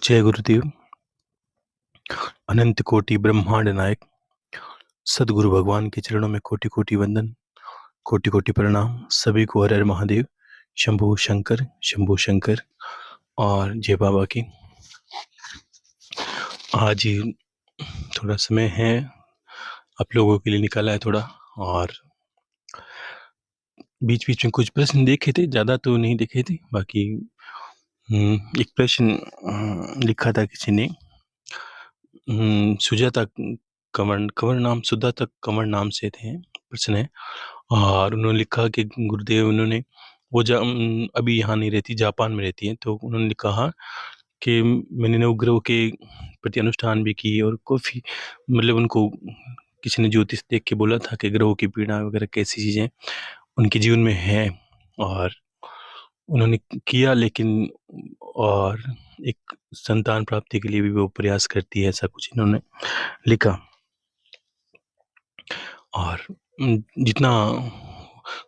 जय गुरुदेव। अनंत कोटि ब्रह्मांड नायक सदगुरु भगवान के चरणों में कोटि कोटि वंदन, कोटि कोटि प्रणाम। सभी को हर हर महादेव, शंभू शंकर और जय बाबा की। आज थोड़ा समय है आप लोगों के लिए निकाला है थोड़ा, और बीच बीच में कुछ प्रश्न देखे थे, ज़्यादा तो नहीं देखे थे। बाकी एक प्रश्न लिखा था किसी ने, सुजाता कंवर कंवर नाम सुजाता कंवर नाम से थे प्रश्न है। और उन्होंने लिखा कि गुरुदेव, उन्होंने वो अभी यहाँ नहीं रहती, जापान में रहती है। तो उन्होंने कहा कि मैंने नवग्रह के प्रति अनुष्ठान भी की, और काफ़ी मतलब उनको किसी ने ज्योतिष देख के बोला था कि ग्रहों की पीड़ा वगैरह कैसी चीज़ें उनके जीवन में हैं, और उन्होंने किया। लेकिन और एक संतान प्राप्ति के लिए भी वो प्रयास करती है, ऐसा कुछ इन्होंने लिखा। और जितना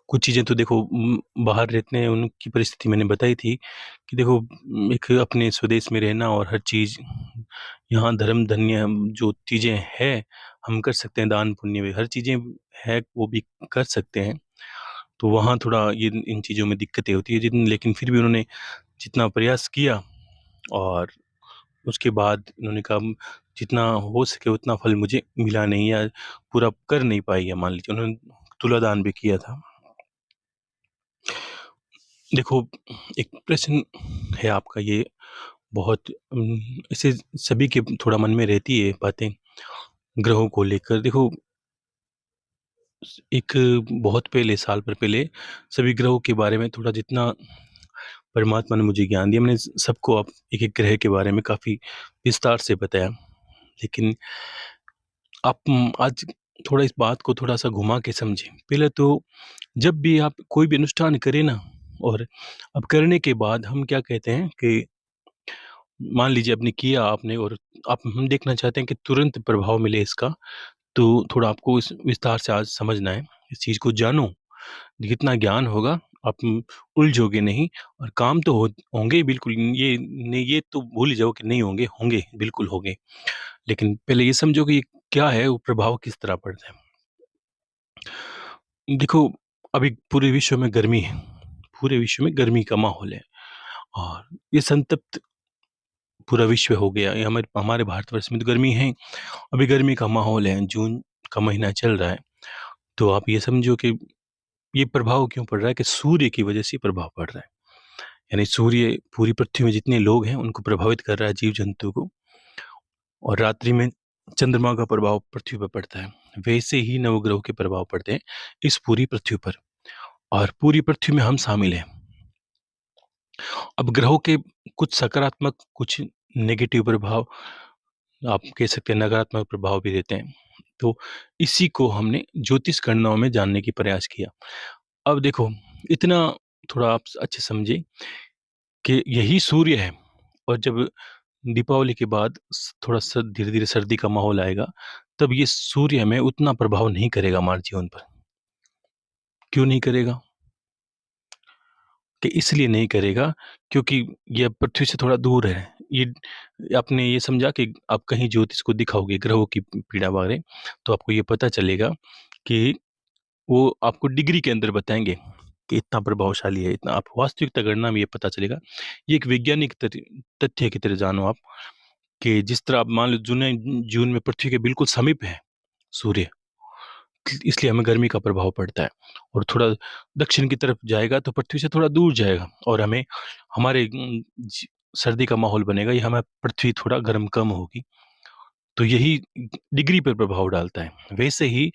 कुछ चीज़ें तो देखो बाहर रहते हैं, उनकी परिस्थिति मैंने बताई थी कि देखो एक अपने स्वदेश में रहना और हर चीज़ यहाँ धर्म धन्य जो चीज़ें हैं हम कर सकते हैं, दान पुण्य भी हर चीज़ें है वो भी कर सकते हैं। तो वहाँ थोड़ा ये इन चीज़ों में दिक्कतें होती है जिन, लेकिन फिर भी उन्होंने जितना प्रयास किया, और उसके बाद उन्होंने कहा जितना हो सके उतना फल मुझे मिला नहीं, या पूरा कर नहीं पाई है। मान लीजिए उन्होंने तुलादान भी किया था। देखो, एक प्रश्न है आपका ये, बहुत ऐसे सभी के थोड़ा मन में रहती है बातें ग्रहों को लेकर। देखो, एक बहुत पहले, साल भर पहले सभी ग्रहों के बारे में थोड़ा जितना परमात्मा ने मुझे ज्ञान दिया, मैंने सबको अब एक एक ग्रह के बारे में काफ़ी विस्तार से बताया। लेकिन आप आज थोड़ा इस बात को थोड़ा सा घुमा के समझें। पहले तो जब भी आप कोई भी अनुष्ठान करें ना, और अब करने के बाद हम क्या कहते हैं कि मान लीजिए आपने किया आपने, और आप हम देखना चाहते हैं कि तुरंत प्रभाव मिले इसका। तो थोड़ा आपको इस विस्तार से आज समझना है, इस चीज़ को जानो। जितना ज्ञान होगा आप उलझोगे नहीं, और काम तो होंगे ही बिल्कुल। ये नहीं, ये तो भूल ही जाओ कि नहीं होंगे, होंगे बिल्कुल होंगे। लेकिन पहले ये समझो कि ये क्या है, वो प्रभाव किस तरह पड़ता है। देखो, अभी पूरे विश्व में गर्मी है, पूरे विश्व में गर्मी का माहौल है, और ये संतप्त पूरा विश्व हो गया। ये हमारे हमारे भारतवर्ष में तो गर्मी है, अभी गर्मी का माहौल है, जून का महीना चल रहा है। तो आप ये समझो कि ये प्रभाव क्यों पड़ रहा है, कि सूर्य की वजह से प्रभाव पड़ रहा है। यानी सूर्य पूरी पृथ्वी में जितने लोग हैं उनको प्रभावित कर रहा है, जीव जंतु को। और रात्रि में चंद्रमा का प्रभाव पृथ्वी पर पड़ता है, वैसे ही नवग्रहों के प्रभाव पड़ते हैं इस पूरी पृथ्वी पर, और पूरी पृथ्वी में हम शामिल हैं। अब ग्रहों के कुछ सकारात्मक, कुछ नेगेटिव प्रभाव, आप कह सकते हैं नकारात्मक प्रभाव भी देते हैं। तो इसी को हमने ज्योतिष गणनाओं में जानने की प्रयास किया। अब देखो, इतना थोड़ा आप अच्छे समझे कि यही सूर्य है, और जब दीपावली के बाद थोड़ा सा धीरे धीरे सर्दी का माहौल आएगा, तब ये सूर्य हमें उतना प्रभाव नहीं करेगा हमारे जीवन पर। क्यों नहीं करेगा? कि इसलिए नहीं करेगा क्योंकि ये पृथ्वी से थोड़ा दूर है। ये आपने ये समझा कि आप कहीं ज्योतिष को दिखाओगे ग्रहों की पीड़ा बारे, तो आपको ये पता चलेगा कि वो आपको डिग्री के अंदर बताएँगे कि इतना प्रभावशाली है, इतना। आप वास्तविकता गणना में ये पता चलेगा। ये एक वैज्ञानिक तथ्य की तरह जानो आप, कि जिस तरह आप मान लो जून में पृथ्वी के बिल्कुल समीप है सूर्य, इसलिए हमें गर्मी का प्रभाव पड़ता है। और थोड़ा दक्षिण की तरफ जाएगा तो पृथ्वी से थोड़ा दूर जाएगा, और हमें हमारे सर्दी का माहौल बनेगा, या हमें पृथ्वी थोड़ा गर्म कम होगी। तो यही डिग्री पर प्रभाव डालता है। वैसे ही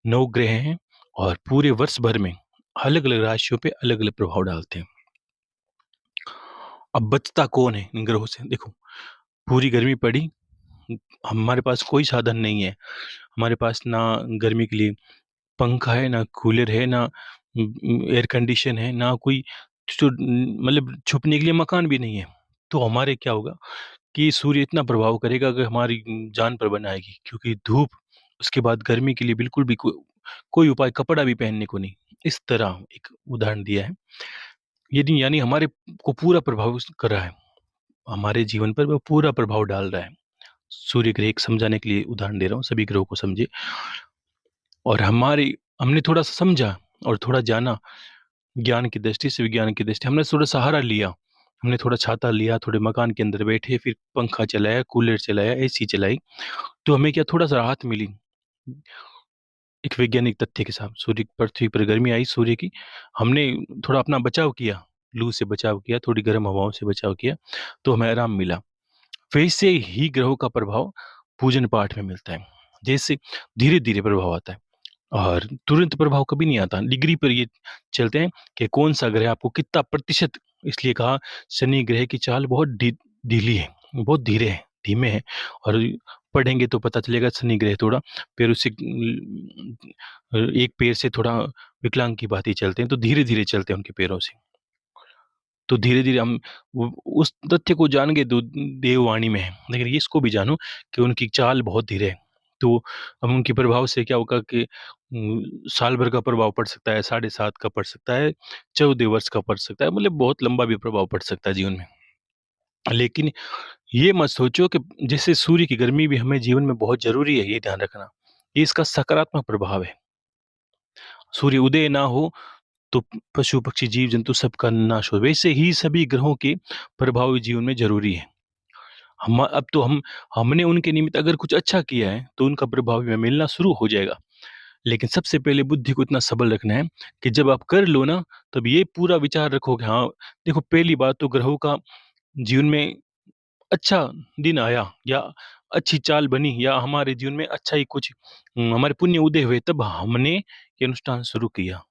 9 ग्रह हैं, और पूरे वर्ष भर में अलग-अलग राशियों पे अलग-अलग प्रभाव डालते हैं। अब बचता कौन है इन ग्रहों से? देखो, पूरी गर्मी पड़ी, हमारे पास कोई साधन नहीं है। हमारे पास ना गर्मी के लिए पंखा है, ना कूलर है, ना एयर कंडीशन है, ना कोई मतलब छुपने के लिए मकान भी नहीं है। तो हमारे क्या होगा कि सूर्य इतना प्रभाव करेगा कि हमारी जान पर बन आएगी, क्योंकि धूप, उसके बाद गर्मी के लिए बिल्कुल भी कोई उपाय, कपड़ा भी पहनने को नहीं। इस तरह एक उदाहरण दिया है। यानी यानी हमारे को पूरा प्रभावित कर रहा है। हमारे जीवन पर वो पूरा प्रभाव डाल रहा है। सूर्य ग्रह एक समझाने के लिए उदाहरण दे रहा हूँ, सभी ग्रहों को समझे। और हमने थोड़ा-सा समझा और थोड़ा जाना, ज्ञान की दृष्टि से, विज्ञान की दृष्टि हमने थोड़ा सहारा लिया। हमने थोड़ा छाता लिया, थोड़े मकान के अंदर बैठे, फिर पंखा चलाया, कूलर चलाया, एसी चलाई, तो हमें क्या थोड़ा-सा राहत मिली। एक वैज्ञानिक तथ्य के साथ सूर्य पृथ्वी पर गर्मी आई सूर्य की, हमने थोड़ा अपना बचाव किया, लू से बचाव किया, थोड़ी गर्म हवाओं से बचाव किया, तो हमें आराम मिला। वैसे ही ग्रहों का प्रभाव पूजन पाठ में मिलता है। जैसे धीरे-धीरे प्रभाव आता है और तुरंत प्रभाव कभी नहीं आता। डिग्री पर ये चलते हैं कि कौन-सा ग्रह आपको कितना प्रतिशत, इसलिए कहा शनि ग्रह की चाल बहुत ढीली है, बहुत धीरे है, धीमे है। और पढ़ेंगे तो पता चलेगा शनि ग्रह थोड़ा पैरों से एक पैर से थोड़ा विकलांग की भांति चलते हैं, तो धीरे-धीरे चलते हैं उनके पैरों से। तो धीरे-धीरे हम वो उस तथ्य को जान गए दो देववाणी में है, लेकिन ये इसको भी जानो कि उनकी चाल बहुत धीरे है। तो अब उनके प्रभाव से क्या होगा कि साल भर का प्रभाव पड़ सकता है, 7.5 का पड़ सकता है, 14 वर्ष का पड़ सकता है, मतलब बहुत लंबा भी प्रभाव पड़ सकता है जीवन में। लेकिन ये मत सोचो कि जैसे सूर्य की गर्मी भी हमें जीवन में बहुत ज़रूरी है, ये ध्यान रखना। ये इसका सकारात्मक प्रभाव है। सूर्य उदय ना हो तो पशु, पक्षी, जीव-जंतु सबका नाश हो। वैसे ही सभी ग्रहों के प्रभाव जीवन में ज़रूरी है। अब तो हमने उनके निमित्त अगर कुछ अच्छा किया है, तो उनका प्रभाव हमें मिलना शुरू हो जाएगा। लेकिन सबसे पहले बुद्धि को इतना सबल रखना है कि जब आप कर लो ना, तब ये पूरा विचार रखो कि हाँ, देखो पहली बात तो ग्रहों का जीवन में अच्छा दिन आया या अच्छी चाल बनी या हमारे जीवन में अच्छा ही कुछ हमारे पुण्य उदय हुए, तब हमने ये अनुष्ठान शुरू किया।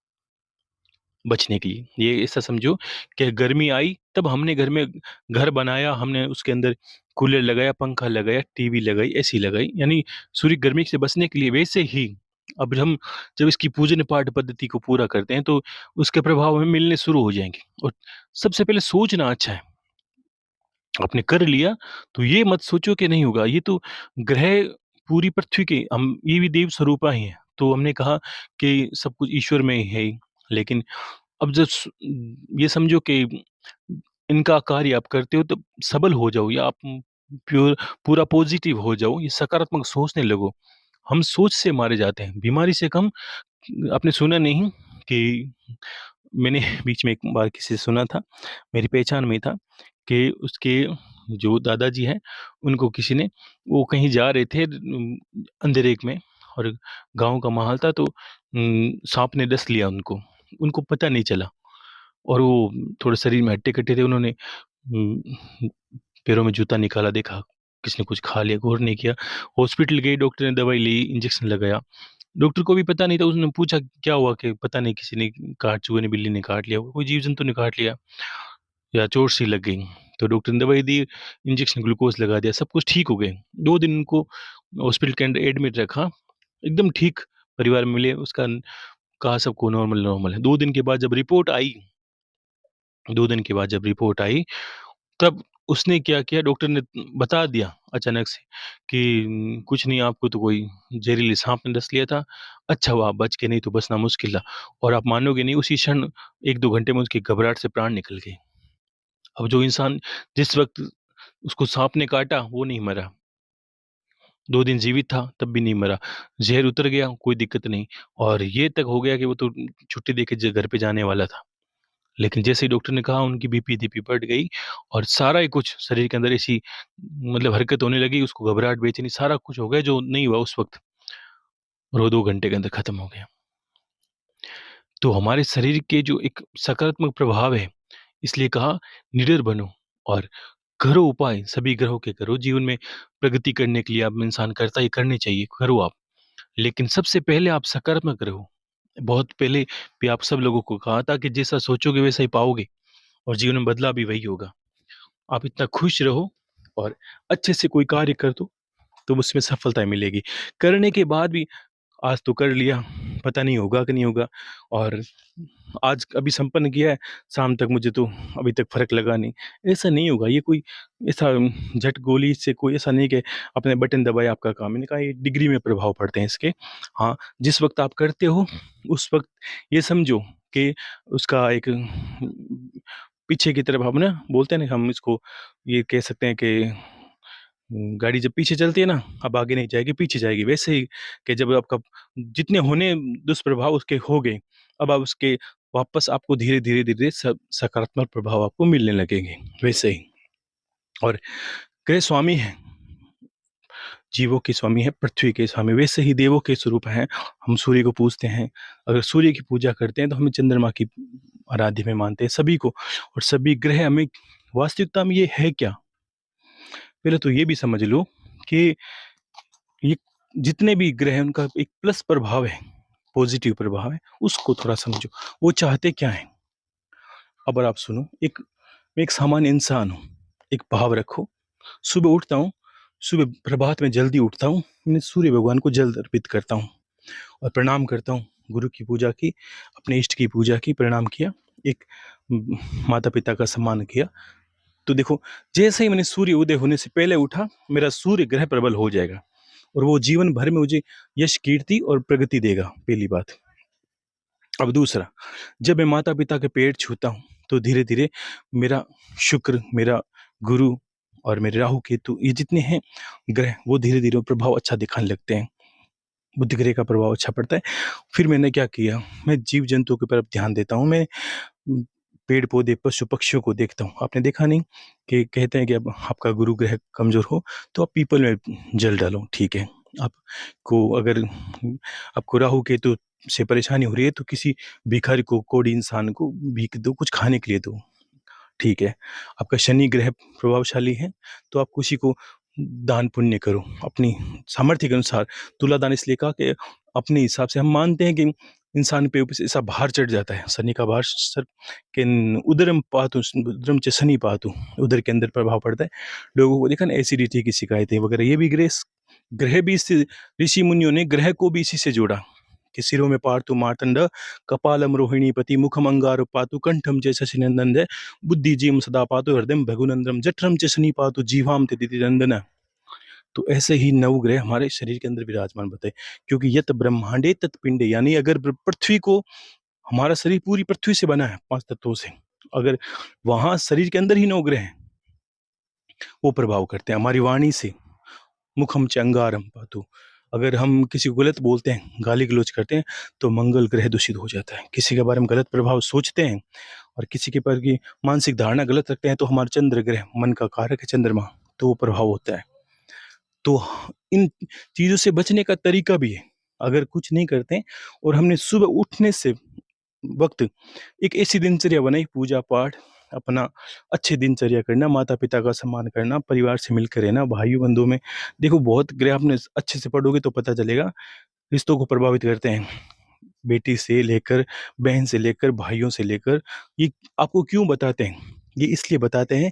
बचने के लिए। ये ऐसा समझो कि गर्मी आई तब हमने घर में घर बनाया, हमने उसके अंदर कूलर लगाया, पंखा लगाया, टीवी लगाई, एसी लगाई, यानी सूर्य गर्मी से बचने के लिए। वैसे ही अब हम जब इसकी पूजन पाठ पद्धति को पूरा करते हैं तो उसके प्रभाव हमें मिलने शुरू हो जाएँगे। और सबसे पहले सोचना अच्छा है। आपने कर लिया तो ये मत सोचो कि नहीं होगा, ये तो ग्रह पूरी पृथ्वी के हम ये भी देव स्वरूपा ही हैं। तो हमने कहा कि सब कुछ ईश्वर में ही है ही। लेकिन अब ये समझो कि इनका कार्य आप करते हो तो सबल हो जाओ या आप प्योर पूरा पॉजिटिव हो जाओ, ये सकारात्मक सोचने लगो। हम सोच से मारे जाते हैं, बीमारी से कम। आपने सुना नहीं कि मैंने बीच में एक बार किसी से सुना था, मेरी पहचान में था कि उसके जो दादाजी हैं, उनको किसी ने वो कहीं जा रहे थे अंधेरे में और गाँव का माहौल था तो साँप ने डस लिया उनको। उनको पता नहीं चला और वो थोड़े शरीर में हट्टे-कट्टे थे, उन्होंने उम, पैरों में जूता निकाला, देखा किसी ने कुछ खा लिया, गौर नहीं किया। हॉस्पिटल गए, डॉक्टर ने दवाई ली, इंजेक्शन लगाया। डॉक्टर को भी पता नहीं था, उसने पूछा क्या हुआ कि पता नहीं किसी ने चूहे ने, बिल्ली ने काट लिया, कोई जीव-जंतु ने काट लिया या चोट सी लग गई। तो डॉक्टर ने दवाई दी, इंजेक्शन ग्लूकोज़ लगा दिया, सब कुछ ठीक हो गए। 2 दिन उनको हॉस्पिटल के अंदर एडमिट रखा, एकदम ठीक परिवार में मिले, उसका कहा सबको नॉर्मल, नॉर्मल है। 2 दिन के बाद जब रिपोर्ट आई 2 दिन के बाद जब रिपोर्ट आई, तब उसने क्या किया, डॉक्टर ने बता दिया अचानक से कि कुछ नहीं, आपको तो कोई ज़हरीले साँप ने डस लिया था। अच्छा हुआ आप बच गए, नहीं तो बचना मुश्किल था। और आप मानोगे नहीं, उसी क्षण 1-2 घंटे में उसकी घबराहट से प्राण निकल गए। अब जो इंसान जिस वक़्त उसको साँप ने काटा, वो नहीं मरा। 2 दिन जीवित था, तब भी नहीं मरा। ज़हर उतर गया, कोई दिक्कत नहीं। और ये तक हो गया कि वो तो छुट्टी देके घर पे जाने वाला था। लेकिन जैसे ही डॉक्टर ने कहा, उनकी बीपी बढ़ गई और सारा ही कुछ शरीर के अंदर ऐसी मतलब हरकत होने लगी, उसको घबराहट, बेचैनी सारा कुछ हो गया जो नहीं हुआ उस वक़्त, और वो 2 घंटे के अंदर खत्म हो गया। तो हमारे शरीर के जो एक सकारात्मक प्रभाव है, इसलिए कहा निडर बनो और करो उपाय, सभी ग्रहों के करो। जीवन में प्रगति करने के लिए आप इंसान करता ही करने चाहिए, करो आप। लेकिन सबसे पहले आप सकारात्मक रहो। बहुत पहले भी आप सब लोगों को कहा था कि जैसा सोचोगे वैसा ही पाओगे, और जीवन में बदलाव भी वही होगा। आप इतना खुश रहो और अच्छे से कोई कार्य कर दो, तो उसमें सफलता मिलेगी। करने के बाद भी आज तो कर लिया, पता नहीं होगा कि नहीं होगा, और आज अभी संपन्न किया है, शाम तक मुझे तो अभी तक फ़र्क लगा नहीं। ऐसा नहीं होगा, ये कोई ऐसा झट गोली से कोई ऐसा नहीं कि आपने बटन दबाया आपका काम। मैंने कहा ये डिग्री में प्रभाव पड़ते हैं इसके। हाँ, जिस वक़्त आप करते हो, उस वक़्त ये समझो कि उसका एक पीछे की तरफ हम ना बोलते हैं ना, हम इसको ये कह सकते हैं कि गाड़ी जब पीछे चलती है ना, अब आगे नहीं जाएगी, पीछे जाएगी। वैसे ही कि जब आपका जितने होने दुष्प्रभाव उसके हो गए, अब आप उसके वापस आपको धीरे-धीरे सकारात्मक प्रभाव आपको मिलने लगेंगे, वैसे ही। और ग्रह स्वामी हैं, जीवों के स्वामी हैं, पृथ्वी के स्वामी, वैसे ही देवों के स्वरूप हैं। हम सूर्य को पूजते हैं, अगर सूर्य की पूजा करते हैं तो हमें चंद्रमा की आराध्य में मानते हैं सभी को। और सभी ग्रह हमें वास्तविकता में ये है क्या? पहले तो ये भी समझ लो कि ये जितने भी ग्रह हैं उनका एक प्लस प्रभाव है, पॉजिटिव प्रभाव है, उसको थोड़ा समझो। वो चाहते क्या हैं? अब आप सुनो, मैं एक सामान्य इंसान हूँ, एक भाव रखो। सुबह उठता हूँ, सुबह प्रभात में जल्दी उठता हूँ, मैं सूर्य भगवान को जल अर्पित करता हूँ और प्रणाम करता हूँ। गुरु की पूजा की, अपने इष्ट की पूजा की, प्रणाम किया, एक माता पिता का सम्मान किया। तो देखो, जैसे ही मैंने सूर्य उदय होने से पहले उठा, मेरा सूर्य ग्रह प्रबल हो जाएगा और वो जीवन भर में मुझे यश, कीर्ति और प्रगति देगा, पहली बात। अब दूसरा, जब मैं माता पिता के पैर छूता हूँ तो धीरे धीरे मेरा शुक्र, मेरा गुरु और मेरे राहु केतु, ये जितने हैं ग्रह, वो धीरे धीरे प्रभाव अच्छा दिखाने लगते हैं। बुध ग्रह का प्रभाव अच्छा पड़ता है। फिर मैंने क्या किया, मैं जीव जंतुओं की तरफ ध्यान देता हूँ। मैं पेड़ पौधे, पशु पक्षियों को देखता हूँ। आपने देखा नहीं कि कहते हैं कि अब आपका गुरु ग्रह कमजोर हो तो आप पीपल में जल डालो, ठीक है। आपको अगर आपको राहु केतु से परेशानी हो रही है तो किसी भिखारी को, कोढ़ी इंसान को भीख दो, कुछ खाने के लिए दो, ठीक है। आपका शनि ग्रह प्रभावशाली है तो आप किसी को दान पुण्य करो अपनी सामर्थ्य के अनुसार। तुला दान इसलिए कहा कि अपने हिसाब से हम मानते हैं कि इंसान पे ऊपर से ऐसा भार चढ़ जाता है, शनि का भार सर के उदरम पातु, उदरम च शनि पातु, उदर के अंदर प्रभाव पड़ता है। लोगों को देखा ना, एसिडिटी की शिकायतें वगैरह, ये भी ग्रह ग्रह भी इससे, ऋषि मुनियों ने ग्रह को भी इसी से जोड़ा कि सिरों में पार्तु मार्तंड, कपालम रोहिणीपति, मुखम अंगार पातु, कंठम च शशिनंदन, बुद्धि जीम सदा पातु, हृदय भगुनंदरम, जठरम च शनि पातु, जीवाम तिथि नंदन। तो ऐसे ही नवग्रह हमारे शरीर के अंदर विराजमान बताए, क्योंकि यत ब्रह्मांडे तत् पिंडे, यानी अगर पृथ्वी को, हमारा शरीर पूरी पृथ्वी से बना है 5 तत्वों से, अगर वहां शरीर के अंदर ही नवग्रह हैं, वो प्रभाव करते हैं हमारी वाणी से। मुखम च अंगारम पातु, अगर हम किसी को गलत बोलते हैं, गाली गलौज करते हैं, तो मंगल ग्रह दूषित हो जाता है। किसी के बारे में गलत प्रभाव सोचते हैं और किसी के पर की मानसिक धारणा गलत रखते हैं, तो हमारा चंद्र ग्रह, मन का कारक है चंद्रमा, तो वो प्रभाव होता है। तो इन चीजों से बचने का तरीका भी है। अगर कुछ नहीं करते और हमने सुबह उठने से वक्त एक ऐसी दिनचर्या बनाई, पूजा पाठ, अपना अच्छे दिनचर्या करना, माता पिता का सम्मान करना, परिवार से मिलकर रहना, भाइयों बंधुओं में देखो, बहुत ग्रह आपने अच्छे से पढ़ोगे तो पता चलेगा, रिश्तों को प्रभावित करते हैं। बेटी से लेकर, बहन से लेकर, भाइयों से लेकर, ये आपको क्यों बताते हैं? ये इसलिए बताते हैं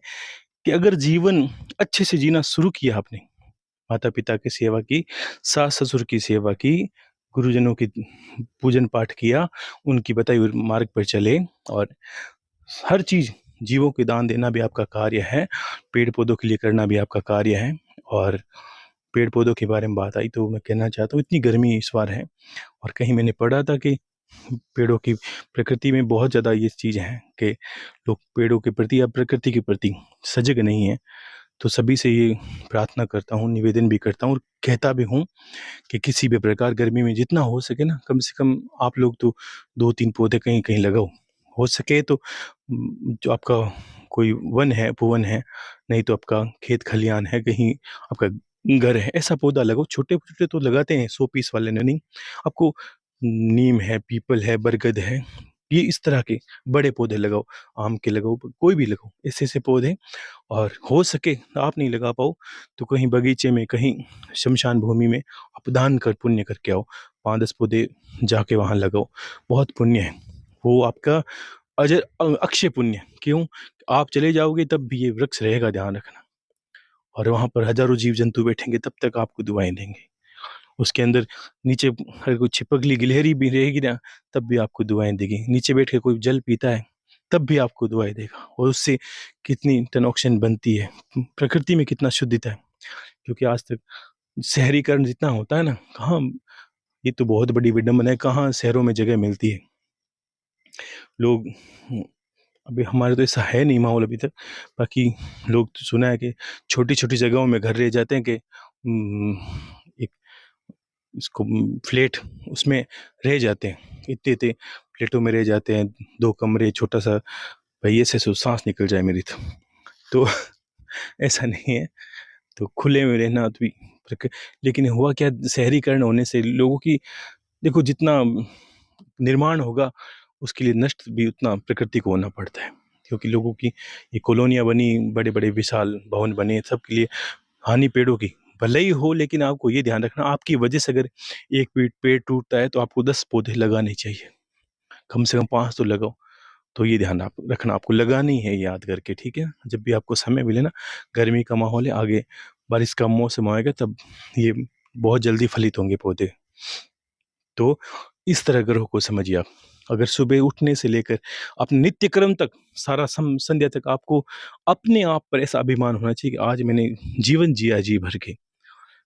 कि अगर जीवन अच्छे से जीना शुरू किया आपने, माता पिता की सेवा की, सास ससुर की सेवा की, गुरुजनों की पूजन पाठ किया, उनकी बताई हुई मार्ग पर चले, और हर चीज, जीवों के दान देना भी आपका कार्य है, पेड़ पौधों के लिए करना भी आपका कार्य है। और पेड़ पौधों के बारे में बात आई तो मैं कहना चाहता हूँ, इतनी गर्मी इस बार है, और कहीं मैंने पढ़ा था कि पेड़ों की, प्रकृति में बहुत ज़्यादा ये चीज़ है कि लोग पेड़ों के प्रति या प्रकृति के प्रति सजग नहीं है। तो सभी से ये प्रार्थना करता हूँ, निवेदन भी करता हूँ और कहता भी हूँ कि किसी भी प्रकार गर्मी में जितना हो सके ना, कम से कम आप लोग तो 2-3 पौधे कहीं कहीं लगाओ। हो सके तो जो आपका कोई वन है, उपवन है, नहीं तो आपका खेत खलियान है, कहीं आपका घर है, ऐसा पौधा लगाओ। छोटे-छोटे तो लगाते हैं 100 पीस वाले ने नहीं, आपको नीम है, पीपल है, बरगद है, ये इस तरह के बड़े पौधे लगाओ, आम के लगाओ, कोई भी लगाओ, ऐसे-ऐसे पौधे। और हो सके आप नहीं लगा पाओ तो कहीं बगीचे में, कहीं शमशान भूमि में आप दान कर पुण्य करके आओ, 5-10 पौधे जाके वहाँ लगाओ, बहुत पुण्य है वो आपका, अजर अक्षय पुण्य। क्यों? आप चले जाओगे तब भी ये वृक्ष रहेगा, ध्यान रखना, और वहाँ पर हजारों जीव जंतु बैठेंगे, तब तक आपको दुआएं देंगे। उसके अंदर नीचे अगर कोई छिपकली गिलहरी भी रहेगी ना, तब भी आपको दुआएं देगी। नीचे बैठ के कोई जल पीता है तब भी आपको दुआएं देगा, और उससे कितनी टन ऑक्सीजन बनती है, प्रकृति में कितना शुद्धता है। क्योंकि आज तक शहरीकरण जितना होता है ना, कहाँ, ये तो बहुत बड़ी विडंबना है, कहाँ शहरों में जगह मिलती है। लोग अभी हमारे तो ऐसा है नहीं माहौल अभी तक। बाकी लोग तो सुना है कि छोटी-छोटी जगहों में घर रह जाते हैं कि एक इसको फ्लैट उसमें रह जाते हैं। इतने-इतने फ्लैटों में रह जाते हैं, 2 कमरे, छोटा-सा भैया से सो साँस निकल जाए मेरी तो। तो ऐसा नहीं है, तो खुले में रहना तो भी लेकिन हुआ क्या, शहरीकरण होने से लोगों की, देखो जितना निर्माण होगा उसके लिए नष्ट भी उतना प्रकृति को होना पड़ता है, क्योंकि लोगों की ये कॉलोनियाँ बनी, बड़े-बड़े विशाल भवन बने, सबके लिए हानि पेड़ों की भले ही हो, लेकिन आपको ये ध्यान रखना, आपकी वजह से अगर एक पेड़ टूटता है तो आपको 10 पौधे लगाने चाहिए, कम से कम 5 तो लगाओ। तो ये ध्यान आप रखना, आपको लगानी है याद करके, ठीक है? जब भी आपको समय मिले ना, गर्मी का माहौल है, आगे बारिश का मौसम आएगा, तब ये बहुत जल्दी फलित होंगे पौधे। तो इस तरह ग्रहों को समझिए आप। अगर सुबह उठने से लेकर अपने नित्य कर्म तक, सारा संध्या तक आपको अपने आप पर ऐसा अभिमान होना चाहिए कि आज मैंने जीवन जिया जी भर के।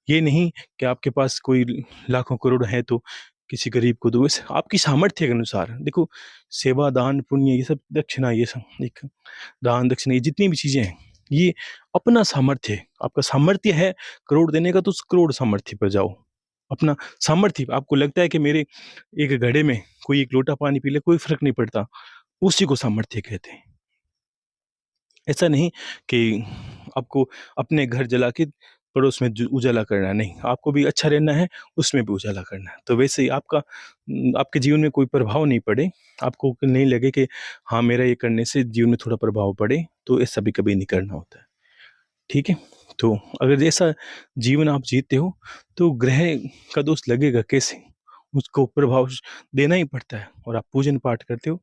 ये नहीं कि आपके पास कोई लाखों करोड़ है तो किसी गरीब को दो, वैसे आपकी सामर्थ्य के अनुसार देखो। सेवा, दान, पुण्य, ये सब दक्षिणा, ये सब एक दान दक्षिणा, ये जितनी भी चीजें हैं, ये अपना सामर्थ्य है। आपका सामर्थ्य है करोड़ देने का, तो उस करोड़ सामर्थ्य पर जाओ। अपना सामर्थ्य, आपको लगता है कि मेरे एक घड़े में कोई एक लोटा पानी पी ले, कोई फर्क नहीं पड़ता, उसी को सामर्थ्य कहते हैं। ऐसा नहीं कि आपको अपने घर जला के पड़ोस में उजाला करना है, नहीं, आपको भी अच्छा रहना है, उसमें भी उजाला करना है। तो वैसे ही आपका आपके जीवन में कोई प्रभाव नहीं पड़े, आपको नहीं लगे कि हाँ मेरा ये करने से जीवन में थोड़ा प्रभाव पड़े, तो ऐसा भी कभी नहीं करना होता है, ठीक है? तो अगर ऐसा जीवन आप जीते हो, तो ग्रह का दोष लगेगा कैसे? उसको प्रभाव देना ही पड़ता है। और आप पूजन पाठ करते हो,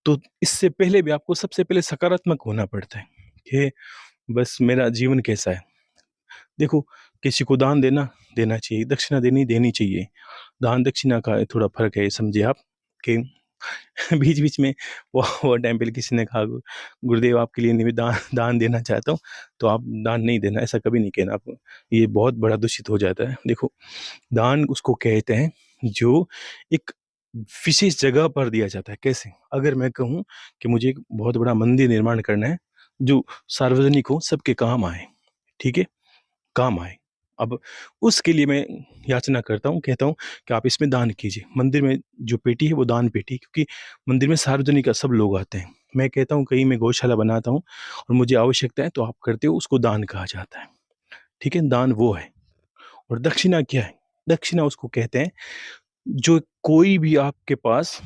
तो इससे पहले भी आपको सबसे पहले सकारात्मक होना पड़ता है कि बस मेरा जीवन कैसा है। देखो, किसी को दान देना देना चाहिए, दक्षिणा देनी देनी चाहिए। दान दक्षिणा का थोड़ा फ़र्क है, समझिए आप कि बीच-बीच में वो टाइम पे किसी ने कहा, गुरुदेव आपके लिए नहीं, मैं दान दान देना चाहता हूँ, तो आप दान नहीं देना, ऐसा कभी नहीं कहना आप, ये बहुत बड़ा दूषित हो जाता है। देखो, दान उसको कहते हैं जो एक विशेष जगह पर दिया जाता है। कैसे? अगर मैं कहूँ कि मुझे एक बहुत बड़ा मंदिर निर्माण करना है, जो सार्वजनिक हो, सबके काम आए, ठीक है? काम आए। अब उसके लिए मैं याचना करता हूँ, कहता हूँ कि आप इसमें दान कीजिए। मंदिर में जो पेटी है वो दान पेटी, क्योंकि मंदिर में सार्वजनिक सब लोग आते हैं। मैं कहता हूँ कहीं मैं गौशाला बनाता हूँ और मुझे आवश्यकता है, तो आप करते हो, उसको दान कहा जाता है। ठीक है? दान वो है। और दक्षिणा क्या है? दक्षिणा उसको कहते हैं जो कोई भी आपके पास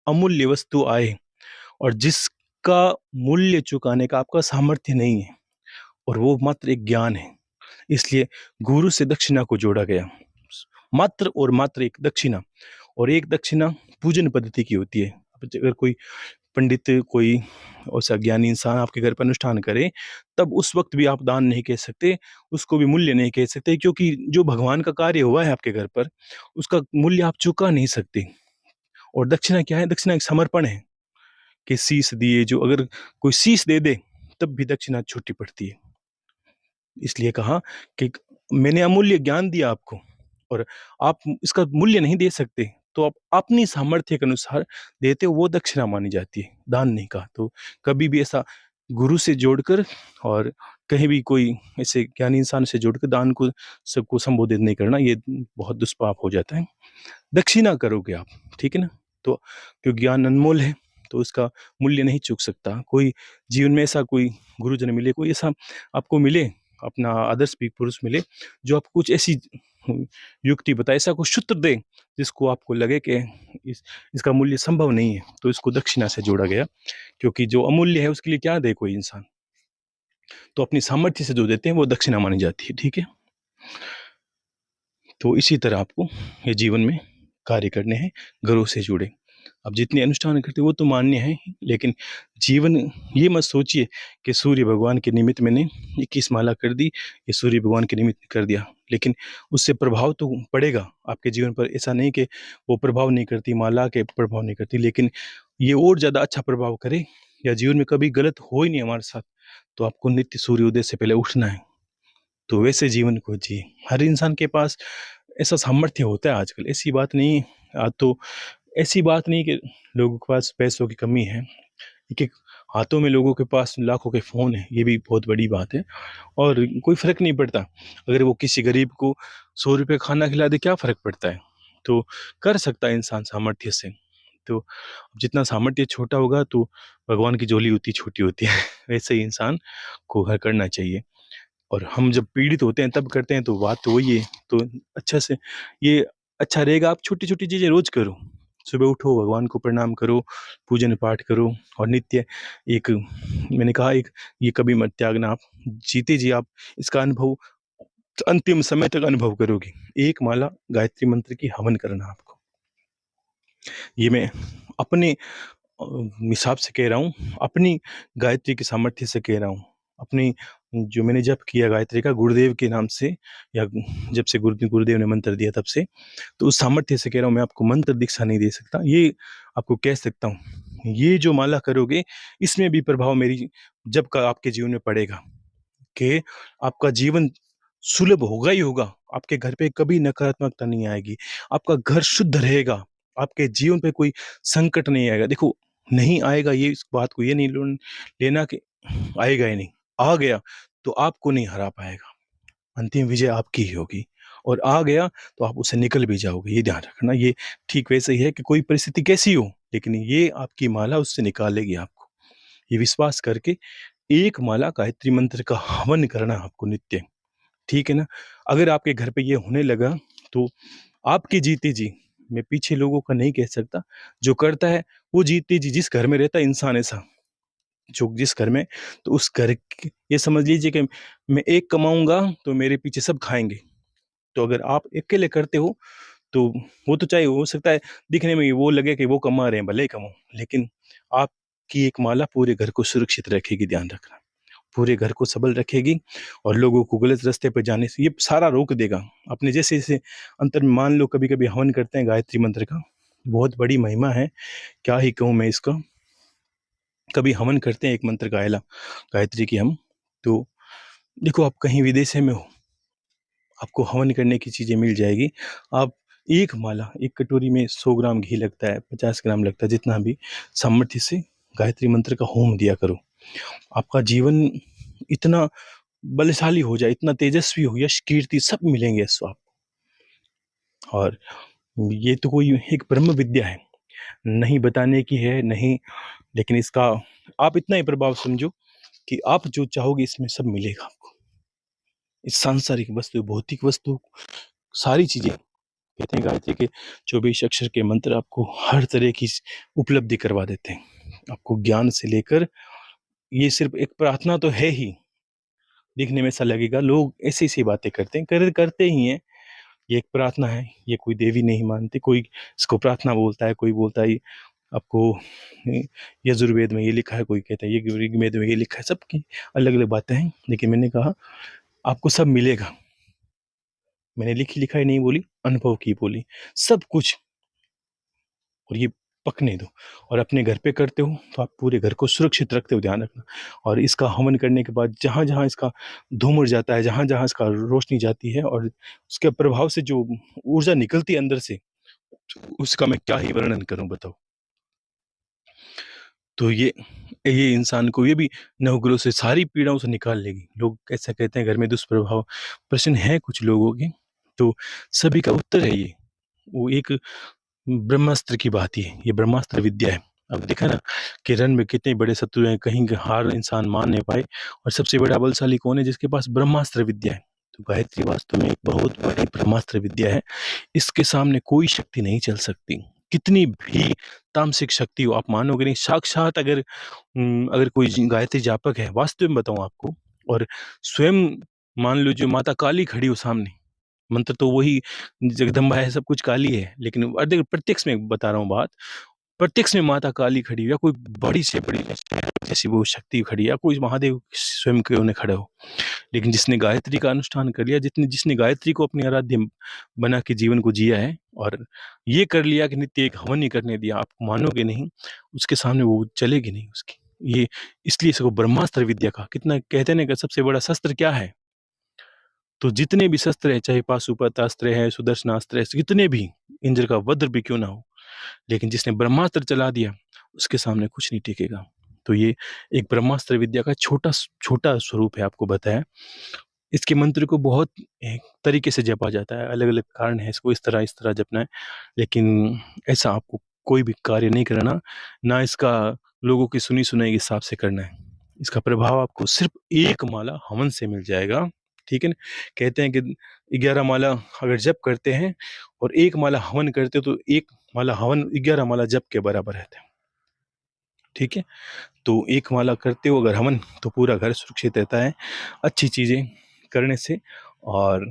अमूल्य वस्तु आए और जिसका मूल्य चुकाने का आपका सामर्थ्य नहीं है, और वो मात्र एक ज्ञान है। इसलिए गुरु से दक्षिणा को जोड़ा गया। मात्र और मात्र एक दक्षिणा, और एक दक्षिणा पूजन पद्धति की होती है। अब अगर कोई पंडित, कोई ऐसा ज्ञानी इंसान आपके घर पर अनुष्ठान करे, तब उस वक्त भी आप दान नहीं कह सकते, उसको भी मूल्य नहीं कह सकते, क्योंकि जो भगवान का कार्य हुआ है आपके घर पर, उसका मूल्य आप चुका नहीं सकते। और दक्षिणा क्या है? दक्षिणा एक समर्पण है कि शीश दिए, जो अगर कोई शीश दे दे, तब भी दक्षिणा छूटी पड़ती है। इसलिए कहा कि मैंने अमूल्य ज्ञान दिया आपको और आप इसका मूल्य नहीं दे सकते, तो आप अपनी सामर्थ्य के अनुसार देते हो, वो दक्षिणा मानी जाती है, दान नहीं कहा। तो कभी भी ऐसा गुरु से जोड़कर और कहीं भी कोई ऐसे ज्ञानी इंसान से जोड़कर दान को सबको संबोधित नहीं करना, ये बहुत दुष्पाप हो जाता है। दक्षिणा करोगे आप, ठीक है ना? तो क्योंकि ज्ञान अनमोल है, तो उसका मूल्य नहीं चूक सकता। कोई जीवन में ऐसा कोई गुरुजन मिले, कोई ऐसा आपको मिले, अपना आदर्श भी पुरुष मिले, जो आपको कुछ ऐसी युक्ति बताए, ऐसा कुछ सूत्र दे जिसको आपको लगे कि इसका मूल्य संभव नहीं है, तो इसको दक्षिणा से जोड़ा गया। क्योंकि जो अमूल्य है उसके लिए क्या दे कोई इंसान, तो अपनी सामर्थ्य से जो देते हैं वो दक्षिणा मानी जाती है, ठीक है? तो इसी तरह आपको ये जीवन में कार्य करने हैं, गुरु से जुड़े। आप जितने अनुष्ठान करते हो वो तो मान्य है ही, लेकिन जीवन, ये मत सोचिए कि सूर्य भगवान के निमित्त मैंने 21 माला कर दी, ये सूर्य भगवान के निमित्त कर दिया, लेकिन उससे प्रभाव तो पड़ेगा आपके जीवन पर। ऐसा नहीं कि वो प्रभाव नहीं करती, माला के प्रभाव नहीं करती, लेकिन ये और ज़्यादा अच्छा प्रभाव करे, या जीवन में कभी गलत हो ही नहीं हमारे साथ, तो आपको नित्य सूर्योदय से पहले उठना है। तो वैसे जीवन को जिए। हर इंसान के पास ऐसा सामर्थ्य होता है आजकल, ऐसी बात नहीं। तो ऐसी बात नहीं कि लोगों के पास पैसों की कमी है। एक एक हाथों में लोगों के पास लाखों के फ़ोन हैं, ये भी बहुत बड़ी बात है और कोई फ़र्क नहीं पड़ता। अगर वो किसी गरीब को ₹100 खाना खिला दे, क्या फ़र्क पड़ता है? तो कर सकता है इंसान सामर्थ्य से। तो जितना सामर्थ्य छोटा होगा तो भगवान की झोली उतनी छोटी होती है। वैसे ही इंसान को हर करना चाहिए और हम जब पीड़ित होते हैं तब करते हैं तो बात तो वही है। तो अच्छा से ये अच्छा रहेगा, आप छोटी-छोटी चीज़ें रोज़ करो। सुबह उठो, भगवान को प्रणाम करो, पूजन पाठ करो और नित्य एक मैंने कहा एक ये कभी मत त्यागना आप, जीते जी आप इसका अनुभव अंतिम समय तक अनुभव करोगे। एक माला गायत्री मंत्र की हवन करना आपको। ये मैं अपने हिसाब से कह रहा हूँ, अपनी गायत्री के सामर्थ्य से कह रहा हूँ। अपनी जो मैंने जप किया गायत्री का गुरुदेव के नाम से या जब से गुरुदेव ने मंत्र दिया तब से, तो उस सामर्थ्य से कह रहा हूँ, मैं आपको मंत्र दीक्षा नहीं दे सकता। ये आपको कह सकता हूँ, ये जो माला करोगे, इसमें भी प्रभाव मेरी जप का आपके जीवन में पड़ेगा कि आपका जीवन सुलभ होगा ही होगा। आपके घर पे कभी नकारात्मकता नहीं आएगी। आपका घर शुद्ध रहेगा। आपके जीवन पे कोई संकट नहीं आएगा। देखो, नहीं आएगा ये इस बात को ये नहीं लेना कि आएगा ही नहीं। आ गया तो आपको नहीं हरा पाएगा। अंतिम विजय आपकी ही होगी और आ गया तो आप उससे निकल भी जाओगे। ये ध्यान रखना। ये ठीक वैसे ही है कि कोई परिस्थिति कैसी हो, लेकिन ये आपकी माला उससे निकालेगी आपको। ये विश्वास करके एक माला गायत्री मंत्र का हवन करना आपको नित्य। ठीक है ना? अगर आपके घर पे ये होने लगा तो आपके जीते जी, मैं पीछे लोगों का नहीं कह सकता, जो करता है वो जीते जी, जिस घर में रहता है इंसान ऐसा, जो जिस घर में, तो उस घर की ये समझ लीजिए कि मैं एक कमाऊँगा तो मेरे पीछे सब खाएँगे। तो अगर आप अकेले करते हो तो वो तो चाहे हो सकता है दिखने में वो लगे कि वो कमा रहे हैं, भले ही कमाओ, लेकिन आपकी एक माला पूरे घर को सुरक्षित रखेगी, ध्यान रखना। पूरे घर को सबल रखेगी और लोगों को गलत रास्ते पे जाने से ये सारा रोक देगा। अपने जैसे-जैसे अंतर में मान लो कभी-कभी हवन करते हैं गायत्री मंत्र का, बहुत बड़ी महिमा है, क्या ही कहूँ मैं इसका। कभी हवन करते हैं एक मंत्र गायत्री की हम, तो देखो आप कहीं विदेश में हो, आपको हवन करने की चीज़ें मिल जाएगी। आप एक माला, एक कटोरी में 100 ग्राम घी लगता है, 50 ग्राम लगता है, जितना भी सामर्थ्य से गायत्री मंत्र का होम दिया करो। आपका जीवन इतना बलशाली हो जाए, इतना तेजस्वी हो, यश, कीर्ति सब मिलेंगे इसको आपको। और ये तो कोई एक ब्रह्म विद्या है, नहीं बताने की है, नहीं, लेकिन इसका आप इतना ही प्रभाव समझो कि आप जो चाहोगे इसमें सब मिलेगा आपको। इस सांसारिक वस्तु, भौतिक वस्तु, सारी चीज़ें, कहते हैं गायत्री के 24 अक्षर के मंत्र आपको हर तरह की उपलब्धि करवा देते हैं। आपको ज्ञान से लेकर, ये सिर्फ़ एक प्रार्थना तो है ही, दिखने में ऐसा लगेगा लोग ऐसी-ऐसी बातें करते हैं, करते ही हैं। ये एक प्रार्थना है, ये कोई देवी नहीं मानते, कोई इसको प्रार्थना बोलता है, कोई बोलता है आपको यजुर्वेद में ये लिखा है, कोई कहता है ये ऋग्वेद में ये लिखा है, सबकी अलग-अलग बातें हैं। लेकिन मैंने कहा आपको सब मिलेगा। मैंने लिखी-लिखाई नहीं बोली, अनुभव की बोली। सब कुछ, और ये पकने दो और अपने घर पे करते हो तो आप पूरे घर को सुरक्षित रखते हो, ध्यान रखना। और इसका हवन करने के बाद जहाँ-जहाँ इसका धूम उड़ जाता है, जहाँ-जहाँ इसका रोशनी जाती है और उसके प्रभाव से जो ऊर्जा निकलती है अंदर से, उसका मैं क्या ही वर्णन करूँ बताओ। तो ये इंसान को, ये भी नवग्रह से सारी पीड़ाओं से निकाल लेगी। लोग ऐसा कहते हैं घर में दुष्प्रभाव, प्रश्न है कुछ लोगों के, तो सभी का उत्तर है ये। वो एक ब्रह्मास्त्र की भाँति है, ये ब्रह्मास्त्र विद्या है। अब देखा ना कि रण में कितने बड़े शत्रु हैं, कहीं हार इंसान मान नहीं पाए, और सबसे बड़ा बलशाली कौन है? जिसके पास ब्रह्मास्त्र विद्या है। तो गायत्री वास्तव में एक बहुत बड़ी ब्रह्मास्त्र विद्या है। इसके सामने कोई शक्ति नहीं चल सकती। कितनी भी तामसिक शक्ति हो, आप मानोगे नहीं, साक्षात अगर कोई गायत्री जापक है, वास्तव में बताऊँ आपको, और स्वयं मान लो जो माता काली खड़ी हो सामने, मंत्र तो वही जगदम्बा है, सब कुछ काली है, लेकिन देखो प्रत्यक्ष में बता रहा हूँ बात, प्रत्यक्ष में माता काली खड़ी हो या कोई बड़ी से बड़ी जैसी वो शक्ति खड़ी है, या कोई महादेव स्वयं क्यों न खड़े हो, लेकिन जिसने गायत्री का अनुष्ठान कर लिया, जिसने गायत्री को अपनी आराध्य बना के जीवन को जिया है, और ये कर लिया कि नित्य एक हवन नहीं करने दिया, आप मानोगे नहीं, उसके सामने वो चलेगी नहीं उसकी। ये इसलिए इसको ब्रह्मास्त्र विद्या का, कितना कहते हैं ना कि सबसे बड़ा शस्त्र क्या है? तो जितने भी शस्त्र हैं, चाहे पाशुपत अस्त्र है, सुदर्शनास्त्र है, कितने भी, इंद्र का वज्र भी क्यों ना हो, लेकिन जिसने ब्रह्मास्त्र चला दिया, उसके सामने कुछ नहीं टिकेगा। तो ये एक ब्रह्मास्त्र विद्या का छोटा स्वरूप है, आपको बताया। इसके मंत्र को बहुत तरीके से जपा जाता है, अलग-अलग कारण है इसको इस तरह जपना है, लेकिन ऐसा आपको कोई भी कार्य नहीं करना, ना इसका लोगों की सुनी-सुनाई के हिसाब से करना है। इसका प्रभाव आपको सिर्फ़ 1 माला हवन से मिल जाएगा, ठीक है ना? कहते हैं कि 11 माला अगर जप करते हैं और 1 माला हवन करते हो, तो 1 माला हवन 11 माला जप के बराबर रहता है, ठीक है? तो 1 माला करते हो अगर हवन, तो पूरा घर सुरक्षित रहता है, अच्छी चीज़ें करने से। और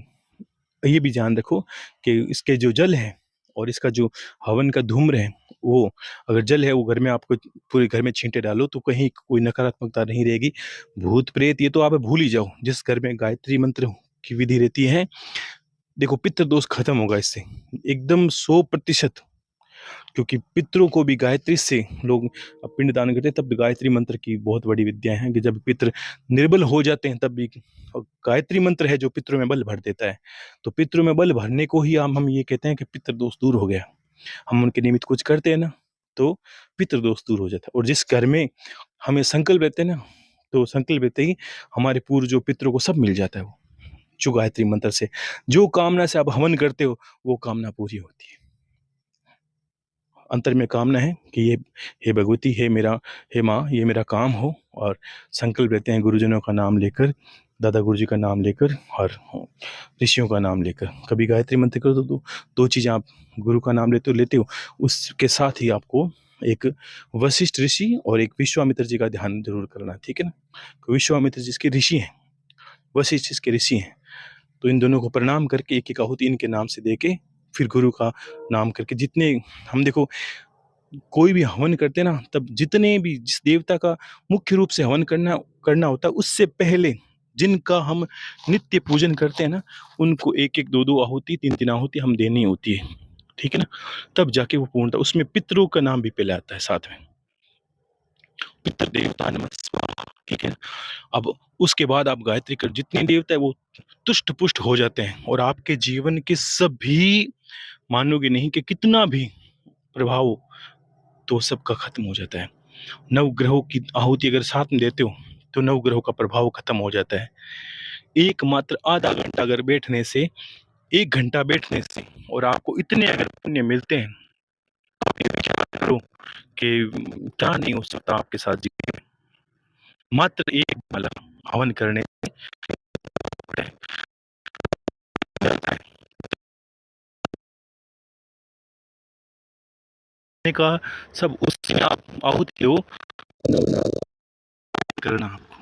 ये भी ध्यान रखो कि इसके जो जल है और इसका जो हवन का धूम्र है, वो अगर जल है वो घर में आपको पूरे घर में छींटे डालो तो कहीं कोई नकारात्मकता नहीं रहेगी। भूत प्रेत ये तो आप भूल ही जाओ। जिस घर में गायत्री मंत्र की विधि रहती है, देखो पितृ दोष खत्म होगा इससे एकदम 100%। क्योंकि पितरों को भी गायत्री से लोग पिंड दान करते हैं, तब भी गायत्री मंत्र की बहुत बड़ी विद्या है कि जब पितृ निर्बल हो जाते हैं तब भी गायत्री मंत्र है जो पितरों में बल भर देता है। तो पितरों में बल भरने को ही हम ये कहते हैं कि पितृ दोष दूर हो गया। हम उनके निमित्त कुछ करते हैं ना, तो पितृ दोष दूर हो जाता है। और जिस घर में हमें संकल्प रहते हैं ना, तो संकल्प रहते ही हमारे पूर्वजों पितरों को सब मिल जाता है। वो जो गायत्री मंत्र से जो कामना से आप हवन करते हो, वो कामना पूरी होती है। अंतर में कामना है कि ये हे भगवती, हे माँ, ये मेरा काम हो। और संकल्प लेते हैं गुरुजनों का नाम लेकर, दादा गुरुजी का नाम लेकर और ऋषियों का नाम लेकर। कभी गायत्री मंत्र करो तो दो चीज़ें आप गुरु का नाम लेते हो, उसके साथ ही आपको एक वशिष्ठ ऋषि और एक विश्वामित्र जी का ध्यान जरूर करना, ठीक है ना? विश्वामित्र जी इसके ऋषि हैं, वशिष्ठ इसके ऋषि हैं। तो इन दोनों को प्रणाम करके एक एक आहुति इनके नाम से देके फिर गुरु का नाम करके, जितने हम देखो कोई भी हवन करते ना, तब जितने भी जिस देवता का मुख्य रूप से हवन करना होता है, उससे पहले जिनका हम नित्य पूजन करते हैं ना, उनको एक एक दो दो आहुति, तीन तीन आहुति हम देनी होती है, ठीक है ना? तब जाके वो पूर्णता, उसमें पितरों का नाम भी पहले आता है साथ में, पितृ देवता नमः स्वाहा, ठीक है। अब उसके बाद आप गायत्री कर, जितने देवता है वो तुष्ट पुष्ट हो जाते हैं और आपके जीवन के सभी, मानोगे नहीं कि कितना भी प्रभाव हो, तो सबका खत्म हो जाता है। नवग्रहों की आहुति अगर साथ में देते हो तो नवग्रहों का प्रभाव खत्म हो जाता है। एक मात्र आधा घंटा अगर बैठने से, 1 घंटा बैठने से, और आपको इतने अगर पुण्य मिलते हैं, आप ये विचार करो कि क्या नहीं हो सकता आपके साथ जीवन में। मात्र 1 माला हवन करने जाता है का सब उसमें आप आहुति हो करना आपको,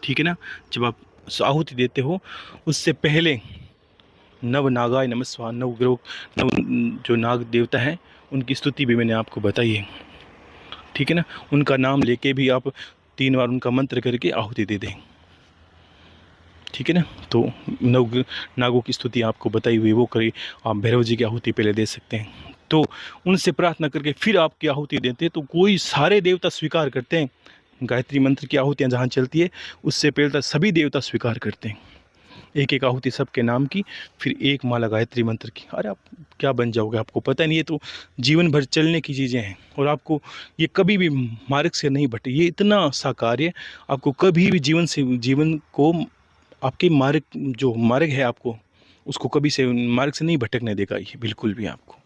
ठीक है ना? जब आप आहुति देते हो उससे पहले नव नागाय नमः स्वाहा, नवग्रह नव जो नाग देवता हैं उनकी स्तुति भी मैंने आपको बताई है, ठीक है ना? उनका नाम लेके भी आप 3 बार उनका मंत्र करके आहुति दे दें, ठीक है ना? तो नव नागों की स्तुति आपको बताई हुई वो करें। आप भैरव जी की आहुति पहले दे सकते हैं, तो उनसे प्रार्थना करके फिर आपकी आहुति देते हैं, तो कोई सारे देवता स्वीकार करते हैं। गायत्री मंत्र की आहुतियाँ जहाँ चलती है उससे पहले तक सभी देवता स्वीकार करते हैं। एक एक आहुति सबके नाम की, फिर 1 माला गायत्री मंत्र की। अरे आप क्या बन जाओगे, आपको पता नहीं। ये तो जीवन भर चलने की चीज़ें हैं और आपको ये कभी भी मार्ग से नहीं भटे। ये इतना सा कार्य आपको कभी भी जीवन को आपके मार्ग है, आपको उसको कभी से मार्ग से नहीं भटकने देगा ये, बिल्कुल भी। आपको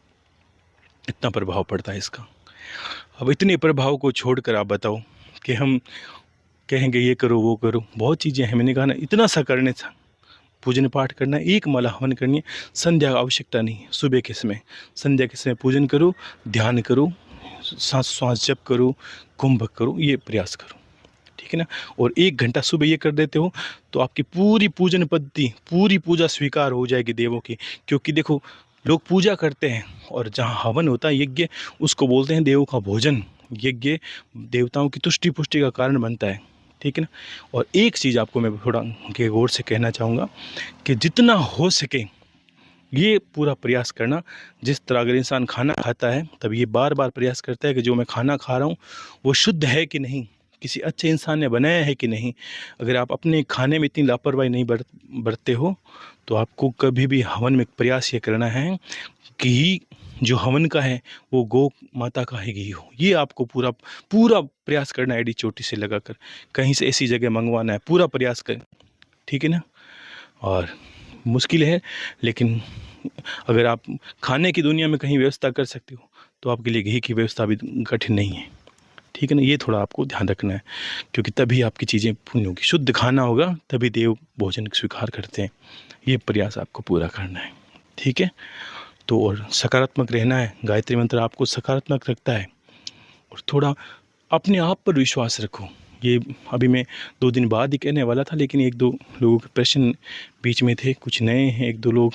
इतना प्रभाव पड़ता है इसका। अब इतने प्रभाव को छोड़कर आप बताओ कि हम कहेंगे ये करो वो करो, बहुत चीज़ें हैं। मैंने कहा ना, इतना सा करने था, पूजन पाठ करना, 1 माला हवन करनी है, संध्या की आवश्यकता नहीं है। सुबह के समय, संध्या के समय पूजन करो, ध्यान करो, सांस जप करो, कुंभक करो, ये प्रयास करो, ठीक है ना? और 1 घंटा सुबह ये कर देते हो तो आपकी पूरी पूजन पद्धति, पूरी पूजा स्वीकार हो जाएगी देवों की। क्योंकि देखो, लोग पूजा करते हैं और जहाँ हवन होता है, यज्ञ, उसको बोलते हैं देवों का भोजन। यज्ञ देवताओं की तुष्टि पुष्टि का कारण बनता है, ठीक है ना? और एक चीज़ आपको मैं थोड़ा गौर से कहना चाहूँगा कि जितना हो सके ये पूरा प्रयास करना। जिस तरह अगर इंसान खाना खाता है, तब ये बार बार प्रयास करता है कि जो मैं खाना खा रहा हूँ वो शुद्ध है कि नहीं, किसी अच्छे इंसान ने बनाया है कि नहीं। अगर आप अपने खाने में इतनी लापरवाही नहीं बरतते हो, तो आपको कभी भी हवन में प्रयास ये करना है कि जो हवन का है वो गौ माता का ही घी हो। ये आपको पूरा पूरा प्रयास करना है, एड़ी चोटी से लगाकर कहीं से ऐसी जगह मंगवाना है, पूरा प्रयास करें, ठीक है ना। और मुश्किल है, लेकिन अगर आप खाने की दुनिया में कहीं व्यवस्था कर सकते हो तो आपके लिए घी की व्यवस्था भी कठिन नहीं है, ठीक है ना। ये थोड़ा आपको ध्यान रखना है, क्योंकि तभी आपकी चीज़ें पूर्ण होगी। शुद्ध खाना होगा तभी देव भोजन स्वीकार करते हैं। ये प्रयास आपको पूरा करना है, ठीक है। तो और सकारात्मक रहना है। गायत्री मंत्र आपको सकारात्मक रखता है। और थोड़ा अपने आप पर विश्वास रखो। ये अभी मैं 2 दिन बाद ही कहने वाला था, लेकिन 1-2 लोगों के प्रश्न बीच में थे, कुछ नए हैं 1-2 लोग,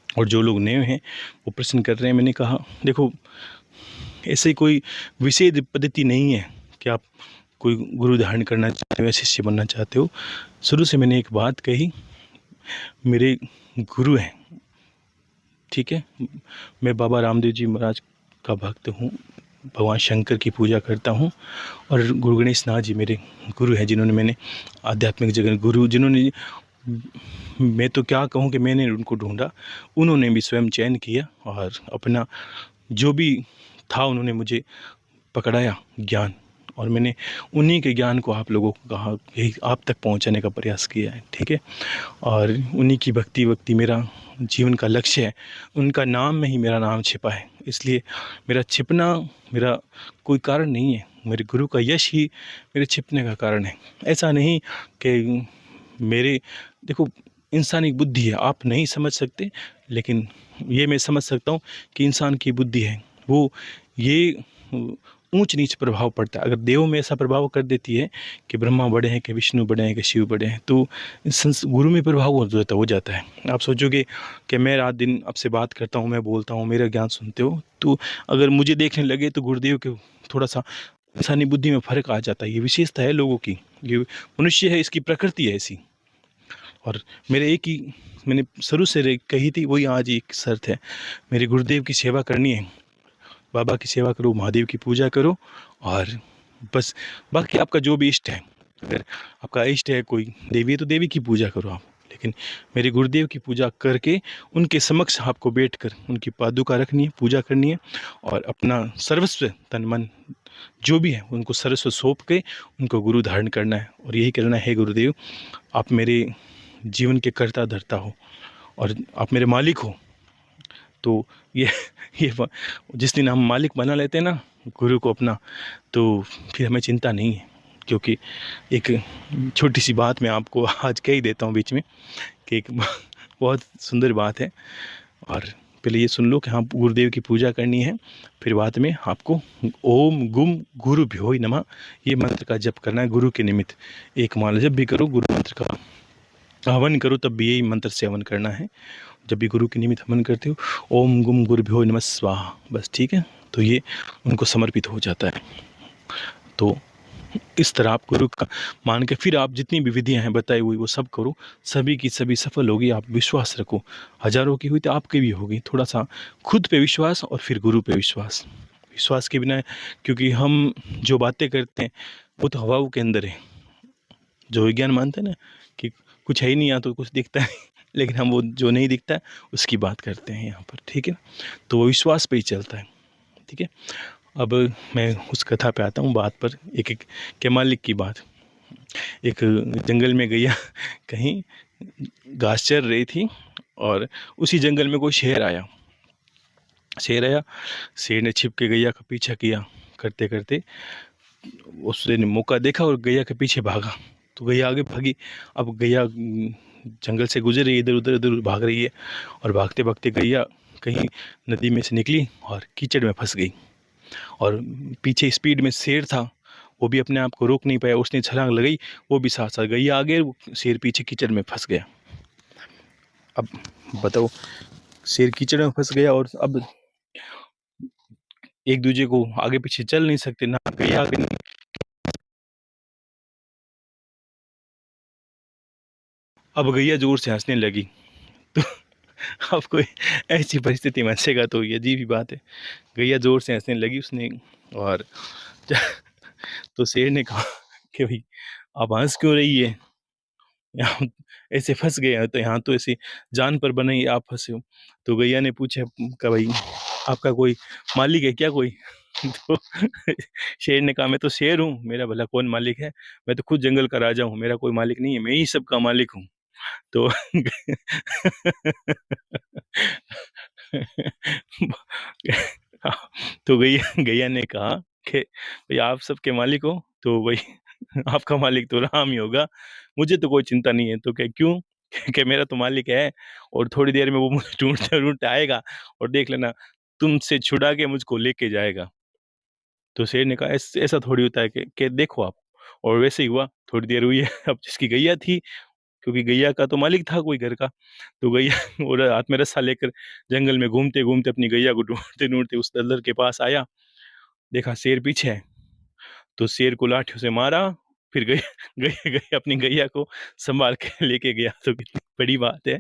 और जो लोग नए हैं वो प्रश्न कर रहे हैं। मैंने कहा देखो, ऐसे कोई विशेष पद्धति नहीं है कि आप कोई गुरु धारण करना चाहते हो या शिष्य बनना चाहते हो। शुरू से मैंने एक बात कही, मेरे गुरु हैं, ठीक है। मैं बाबा रामदेव जी महाराज का भक्त हूँ, भगवान शंकर की पूजा करता हूँ, और गुरु गणेश नाथ जी मेरे गुरु हैं, जिन्होंने मैंने आध्यात्मिक जगत गुरु, जिन्होंने, मैं तो क्या कहूँ कि मैंने उनको ढूंढा, उन्होंने भी स्वयं चयन किया और अपना जो भी था उन्होंने मुझे पकड़ाया ज्ञान, और मैंने उन्हीं के ज्ञान को आप लोगों को कहा, यही आप तक पहुंचाने का प्रयास किया है, ठीक है। और उन्हीं की भक्ति मेरा जीवन का लक्ष्य है। उनका नाम में ही मेरा नाम छिपा है, इसलिए मेरा छिपना मेरा कोई कारण नहीं है, मेरे गुरु का यश ही मेरे छिपने का कारण है। ऐसा नहीं कि मेरे, देखो इंसानी बुद्धि है, आप नहीं समझ सकते, लेकिन ये मैं समझ सकता हूँ कि इंसान की बुद्धि है वो, ये ऊंच नीच प्रभाव पड़ता है। अगर देवों में ऐसा प्रभाव कर देती है कि ब्रह्मा बड़े हैं, कि विष्णु बड़े हैं, कि शिव बड़े हैं, तो गुरु में प्रभाव हो जाता है। आप सोचोगे कि मैं रात दिन आपसे बात करता हूँ, मैं बोलता हूँ, मेरा ज्ञान सुनते हो, तो अगर मुझे देखने लगे तो गुरुदेव के थोड़ा सा इंसानी बुद्धि में फ़र्क आ जाता है। ये विशेषता है लोगों की, ये मनुष्य है, इसकी प्रकृति है ऐसी। और मेरे एक ही, मैंने शुरू से कही थी, वही आज एक शर्त है, मेरे गुरुदेव की सेवा करनी है। बाबा की सेवा करो, महादेव की पूजा करो, और बस बाकी आपका जो भी इष्ट है, अगर आपका इष्ट है कोई देवी है तो देवी की पूजा करो आप, लेकिन मेरे गुरुदेव की पूजा करके उनके समक्ष आपको बैठकर उनकी पादुका रखनी है, पूजा करनी है, और अपना सर्वस्व तन मन जो भी है उनको सर्वस्व सौंप के उनको गुरु धारण करना है। और यही कहना है, गुरुदेव आप मेरे जीवन के कर्ता धर्ता हो और आप मेरे मालिक हो। तो ये जिस दिन हम मालिक बना लेते हैं ना गुरु को अपना, तो फिर हमें चिंता नहीं है। क्योंकि एक छोटी सी बात मैं आपको आज कह ही देता हूँ बीच में, कि एक बहुत सुंदर बात है, और पहले ये सुन लो कि हाँ गुरुदेव की पूजा करनी है, फिर बाद में आपको ओम गुम गुरु भ्यो नमः ये मंत्र का जप करना है गुरु के निमित्त। एक माला जब भी करो गुरु मंत्र का हवन करो तब भी यही मंत्र से हवन करना है। जब भी गुरु के निमित्त हवन करते हो, ओम गुम गुरुभ्यो नमः स्वाहा, बस ठीक है। तो ये उनको समर्पित हो जाता है। तो इस तरह आप गुरु का मान के फिर आप जितनी भी विधियां हैं बताई हुई वो सब करो, सभी की सभी सफल होगी। आप विश्वास रखो, हजारों की हुई तो आपकी भी होगी। थोड़ा सा खुद पे विश्वास और फिर गुरु पे विश्वास। विश्वास के बिना, क्योंकि हम जो बातें करते हैं वो तो हवाओं के अंदर है। जो विज्ञान मानते हैं ना कि कुछ है ही नहीं, यहाँ तो कुछ दिखता है लेकिन हम वो जो नहीं दिखता है उसकी बात करते हैं यहाँ पर, ठीक है। तो वो विश्वास पे ही चलता है, ठीक है। अब मैं उस कथा पे आता हूँ, बात पर, एक के मालिक की बात। एक जंगल में गैया कहीं घास चर रही थी, और उसी जंगल में कोई शेर आया। शेर ने छिप के गैया का पीछा किया, करते करते उसने मौका देखा और गैया के पीछे भागा, तो गैया आगे भागी। अब गैया जंगल से गुजर रही है, इधर उधर भाग रही है, और भागते भागते गैया कहीं नदी में से निकली और कीचड़ में फंस गई। और पीछे स्पीड में शेर था, वो भी अपने आप को रोक नहीं पाया, उसने छलांग लगाई, वो भी साथ साथ गैया आगे, शेर पीछे कीचड़ में फंस गया। अब बताओ, शेर कीचड़ में फंस गया, और अब एक दूसरे को आगे पीछे चल नहीं सकते, ना गैया आगे नहीं। अब गैया जोर से हंसने लगी। तो अब कोई ऐसी परिस्थिति में हंसेगा तो ये अजीब ही बात है। गैया जोर से हंसने लगी उसने, और तो शेर ने कहा कि भाई आप हंस क्यों रही है, यहाँ ऐसे फंस गए हैं, तो यहाँ तो ऐसे जान पर बने ही आप फंसे हो। तो गैया ने पूछा कि भाई आपका कोई मालिक है क्या कोई? तो शेर ने कहा, मैं तो शेर हूँ, मेरा भला कौन मालिक है? मैं तो खुद जंगल का राजा हूँ, मेरा कोई मालिक नहीं है, मैं ही सबका मालिक हूँ। तो तो गैया गैया ने कहा कि भाई आप सबके मालिक हो, तो भाई आपका मालिक तो राम ही होगा, मुझे तो कोई चिंता नहीं है। तो क्या क्यों? कि मेरा तो मालिक है, और थोड़ी देर में वो मुझे ढूंढते ढूंढते आएगा, और देख लेना तुमसे छुड़ा के मुझको लेके जाएगा। तो शेर ने कहा, ऐसा थोड़ी होता है कि देखो आप। और वैसे ही हुआ, थोड़ी देर हुई है। अब जिसकी गैया थी, क्योंकि गैया का तो मालिक था कोई घर का, तो गैया और हाथ में रस्सा लेकर जंगल में घूमते घूमते अपनी गैया को ढूंढते ढूंढते उस दलदल के पास आया। देखा शेर पीछे है, तो शेर को लाठियों से मारा। फिर गैया गैया गैया अपनी गैया को संभाल के लेके गया। तो कितनी बड़ी बात है।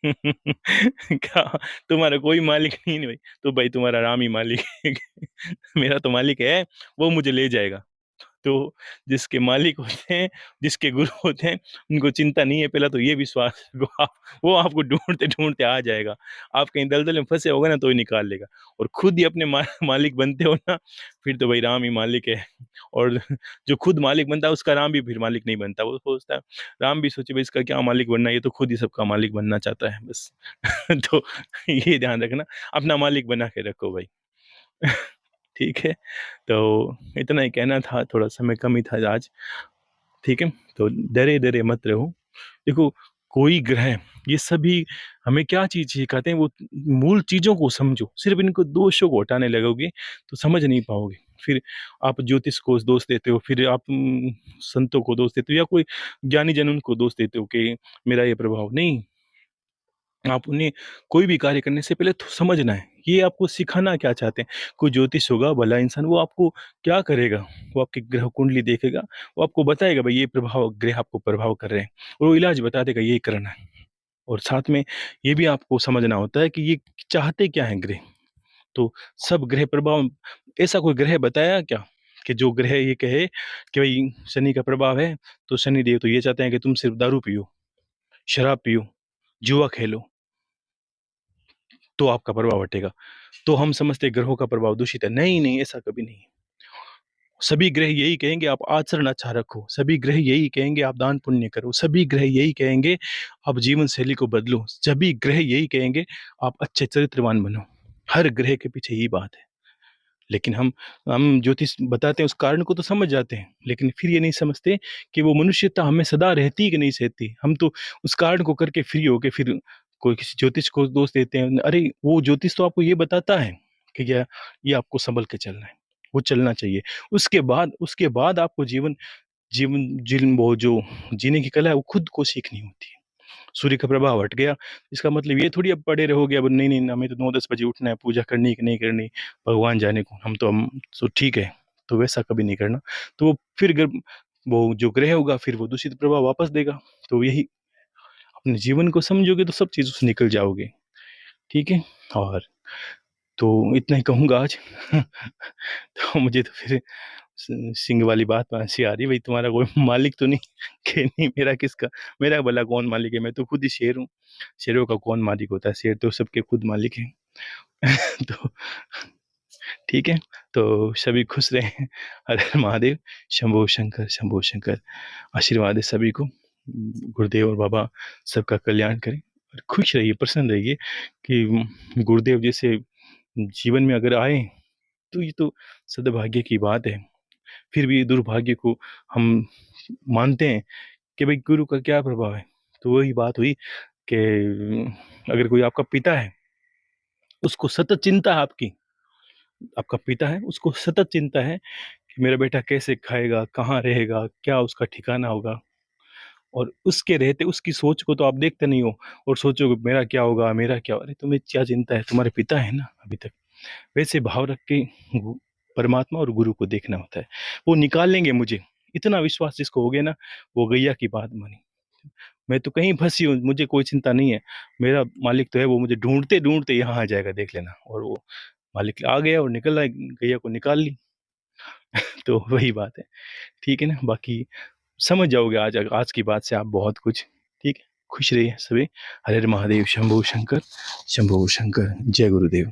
क्या तुम्हारा कोई मालिक नहीं है भाई? तो भाई तुम्हारा राम ही मालिक है। मेरा तो मालिक है, वो मुझे ले जाएगा। तो जिसके मालिक होते हैं, जिसके गुरु होते हैं, उनको चिंता नहीं है, पहला तो ये विश्वास रखो आप, वो आपको ढूँढते-ढूँढते आ जाएगा। आप कहीं दलदल में फँसे होगे ना, तो ही निकाल लेगा। और खुद ही अपने मालिक बनते हो ना, फिर तो भाई राम ही मालिक है। और जो खुद मालिक बनता है, उसका राम भी फिर मालिक नहीं बनता। वो सोचता है, राम भी सोचे भाई इसका क्या मालिक बनना है, ये तो खुद ही सबका मालिक बनना चाहता है बस। तो ये ध्यान रखना, अपना मालिक बना के रखो भाई। ठीक है? तो इतना ही कहना था, थोड़ा समय कम ही था आज, ठीक है? तो डरे-डरे मत रहो। देखो, कोई ग्रह, ये सभी हमें क्या चीज़ सिखाते हैं, वो मूल चीज़ों को समझो। सिर्फ़ इनको दोषों को हटाने लगोगे, तो समझ नहीं पाओगे। फिर आप ज्योतिष को दोष देते हो, फिर आप संतों को दोष देते हो, या कोई ज्ञानी जन उनको दोष देते हो कि मेरा ये प्रभाव नहीं। आप उन्हें कोई भी कार्य करने से पहले तो समझना है, ये आपको सिखाना क्या चाहते हैं। कोई ज्योतिष होगा, भला इंसान, वो आपको क्या करेगा? वो आपकी ग्रह कुंडली देखेगा, वो आपको बताएगा भाई ये प्रभाव, ग्रह आपको प्रभाव कर रहे हैं, और वो इलाज बता देगा ये करना है। और साथ में ये भी आपको समझना होता है कि ये चाहते क्या हैं ग्रह। तो सब ग्रह प्रभाव, ऐसा कोई ग्रह बताया क्या कि जो ग्रह ये कहे कि भाई शनि का प्रभाव है, तो शनि देव तो ये चाहते हैं कि तुम सिर्फ दारू पियो, शराब पियो, जुआ खेलो, तो आपका प्रभाव हटेगा। तो हम समझते हैं ग्रहों का प्रभाव दूषित है। नहीं, नहीं, ऐसा कभी नहीं है। सभी ग्रह यही कहेंगे आप आचरण अच्छा रखो, सभी ग्रह यही कहेंगे आप दान पुण्य करो, सभी ग्रह यही कहेंगे आप जीवन शैली को बदलो, सभी ग्रह यही कहेंगे आप अच्छे चरित्रवान बनो। हर ग्रह के पीछे यही बात है। लेकिन हम ज्योतिष बताते हैं, उस कारण को तो समझ जाते हैं, लेकिन फिर ये नहीं समझते कि वो मनुष्यता हमें सदा रहती कि नहीं रहती। हम तो उस कारण को करके फ्री होके फिर कोई किसी ज्योतिष को दोष देते हैं। अरे वो ज्योतिष तो आपको ये बताता है कि क्या ये आपको संभल के चलना है, वो चलना चाहिए। उसके बाद आपको जीवन जीवन जिन वो जो जीने की कला है, वो खुद को सीखनी होती है। सूर्य का प्रभाव हट गया, इसका मतलब ये थोड़ी अब पड़े रहोगे, अब नहीं, नहीं हमें तो 9-10 बजे उठना है, पूजा करनी है कि नहीं करनी, भगवान जाने को, हम तो ठीक है, तो वैसा कभी नहीं करना। तो वो फिर वो जो ग्रह होगा, फिर वो दूषित प्रभाव वापस देगा। तो यही अपने जीवन को समझोगे तो सब चीज़ों से निकल जाओगे, ठीक है? और तो इतना ही कहूँगा आज। तो मुझे तो फिर सिंह वाली बात पे हँसी आ रही है, भाई तुम्हारा कोई मालिक तो नहीं? कि नहीं, मेरा किसका, मेरा भला कौन मालिक है? मैं तो खुद ही शेर हूँ। शेरों का कौन मालिक होता है? शेर तो सबके खुद मालिक हैं। तो ठीक है, तो सभी खुश रहें। हर हर महादेव, शंभो शंकर। आशीर्वाद है सभी को। गुरुदेव और बाबा सबका कल्याण करें, और खुश रहिए, प्रसन्न रहिए कि गुरुदेव जैसे जीवन में अगर आए, तो ये तो सद्भाग्य की बात है। फिर भी दुर्भाग्य को हम मानते हैं कि भाई गुरु का क्या प्रभाव है। तो वही बात हुई कि अगर कोई आपका पिता है, उसको सतत चिंता है आपकी, आपका पिता है, उसको सतत चिंता है कि मेरा बेटा कैसे खाएगा, कहाँ रहेगा, क्या उसका ठिकाना होगा। और उसके रहते उसकी सोच को तो आप देखते नहीं हो, और सोचोगे मेरा क्या होगा, मेरा क्या, अरे तुम्हें क्या चिंता है, तुम्हारे पिता है ना अभी तक। वैसे भाव रख के परमात्मा और गुरु को देखना होता है, वो निकाल लेंगे मुझे। इतना विश्वास जिसको हो गया ना, वो गैया की बात मानी। मैं तो कहीं फंसी हूँ, मुझे कोई चिंता नहीं है, मेरा मालिक तो है, वो मुझे ढूंढते ढूंढते यहाँ आ जाएगा, देख लेना। और वो मालिक आ गया और निकल रहा है, गैया को निकाल ली। तो वही बात है, ठीक है ना? बाकी समझ जाओगे आज आज की बात से आप बहुत कुछ, ठीक है? खुश रहिए सभी। हरे हर महादेव, शंभो शंकर, जय गुरुदेव।